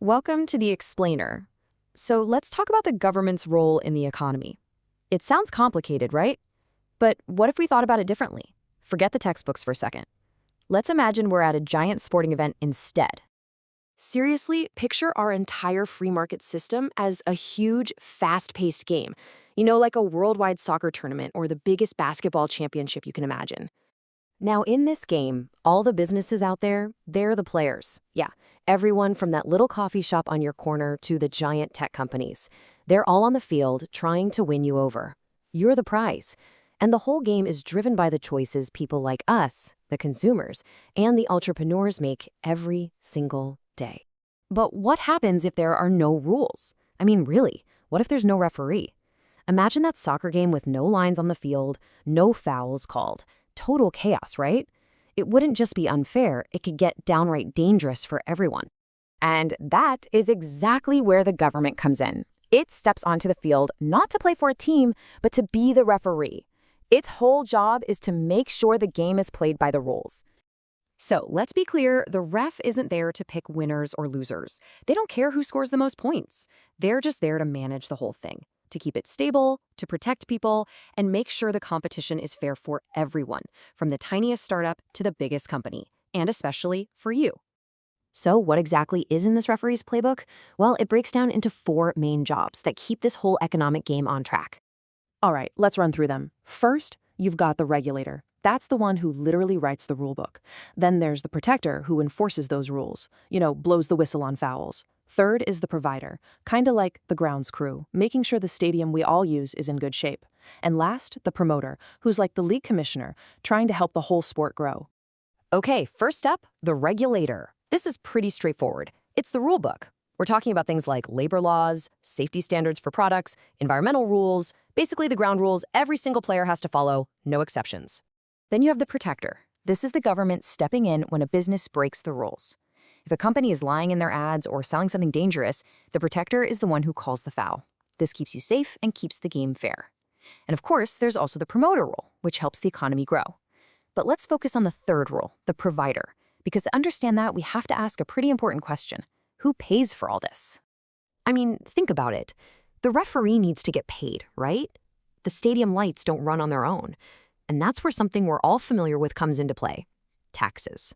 Welcome to the Explainer. So let's talk about the government's role in the economy. It sounds complicated, right? But what if we thought about it differently? Forget the textbooks for a second. Let's imagine we're at a giant sporting event instead. Seriously, picture our entire free market system as a huge, fast-paced game. You know, like a worldwide soccer tournament or the biggest basketball championship you can imagine. Now, in this game, all the businesses out there, they're the players. Yeah, everyone from that little coffee shop on your corner to the giant tech companies. They're all on the field trying to win you over. You're the prize. And the whole game is driven by the choices people like us, the consumers, and the entrepreneurs make every single day. But what happens if there are no rules? I mean, really, what if there's no referee? Imagine that soccer game with no lines on the field, no fouls called. Total chaos, right? It wouldn't just be unfair, it could get downright dangerous for everyone. And that is exactly where the government comes in. It steps onto the field not to play for a team, but to be the referee. Its whole job is to make sure the game is played by the rules. So let's be clear, the ref isn't there to pick winners or losers. They don't care who scores the most points. They're just there to manage the whole thing, to keep it stable, to protect people, and make sure the competition is fair for everyone, from the tiniest startup to the biggest company, and especially for you. So what exactly is in this referee's playbook? Well, it breaks down into 4 main jobs that keep this whole economic game on track. All right, let's run through them. First, you've got the regulator. That's the one who literally writes the rule book. Then there's the protector who enforces those rules, blows the whistle on fouls. Third is the provider, kind of like the grounds crew, making sure the stadium we all use is in good shape. And last, the promoter, who's like the league commissioner, trying to help the whole sport grow. Okay, first up, the regulator. This is pretty straightforward. It's the rule book. We're talking about things like labor laws, safety standards for products, environmental rules, basically the ground rules every single player has to follow, no exceptions. Then you have the protector. This is the government stepping in when a business breaks the rules. If a company is lying in their ads or selling something dangerous, the protector is the one who calls the foul. This keeps you safe and keeps the game fair. And of course, there's also the promoter rule, which helps the economy grow. But let's focus on the third rule, the provider, because to understand that, we have to ask a pretty important question. Who pays for all this? I mean, think about it. The referee needs to get paid, right? The stadium lights don't run on their own. And that's where something we're all familiar with comes into play: taxes.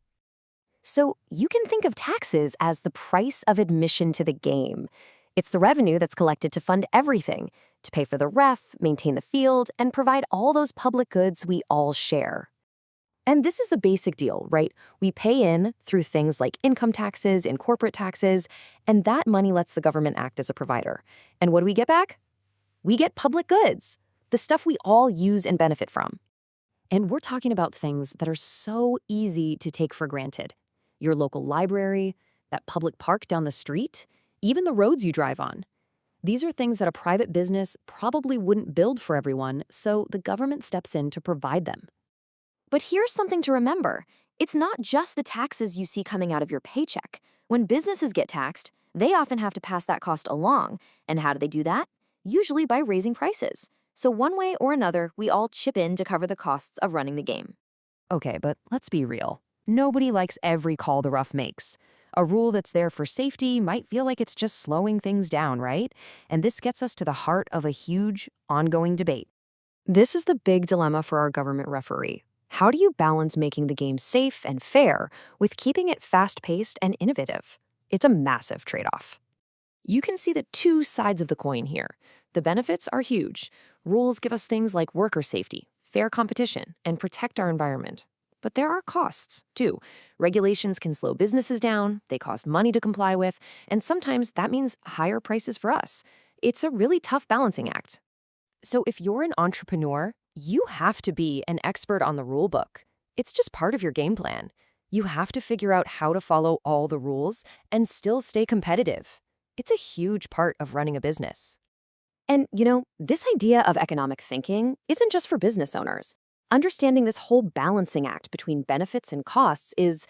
So you can think of taxes as the price of admission to the game. It's the revenue that's collected to fund everything, to pay for the ref, maintain the field, and provide all those public goods we all share. And this is the basic deal, right? We pay in through things like income taxes and corporate taxes, and that money lets the government act as a provider. And what do we get back? We get public goods, the stuff we all use and benefit from. And we're talking about things that are so easy to take for granted. Your local library, that public park down the street, even the roads you drive on. These are things that a private business probably wouldn't build for everyone, so the government steps in to provide them. But here's something to remember. It's not just the taxes you see coming out of your paycheck. When businesses get taxed, they often have to pass that cost along. And how do they do that? Usually by raising prices. So one way or another, we all chip in to cover the costs of running the game. Okay, but let's be real. Nobody likes every call the ref makes. A rule that's there for safety might feel like it's just slowing things down, right? And this gets us to the heart of a huge, ongoing debate. This is the big dilemma for our government referee. How do you balance making the game safe and fair with keeping it fast-paced and innovative? It's a massive trade-off. You can see the 2 sides of the coin here. The benefits are huge. Rules give us things like worker safety, fair competition, and protect our environment. But there are costs, too. Regulations can slow businesses down, they cost money to comply with, and sometimes that means higher prices for us. It's a really tough balancing act. So if you're an entrepreneur, you have to be an expert on the rule book. It's just part of your game plan. You have to figure out how to follow all the rules and still stay competitive. It's a huge part of running a business. And, this idea of economic thinking isn't just for business owners. Understanding this whole balancing act between benefits and costs is,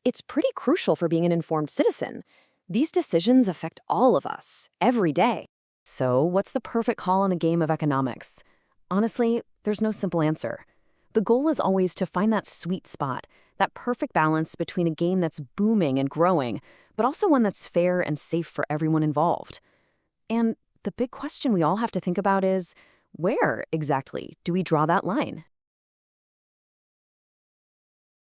it's pretty crucial for being an informed citizen. These decisions affect all of us, every day. So what's the perfect call in the game of economics? Honestly, there's no simple answer. The goal is always to find that sweet spot, that perfect balance between a game that's booming and growing, but also one that's fair and safe for everyone involved. And the big question we all have to think about is, where exactly do we draw that line?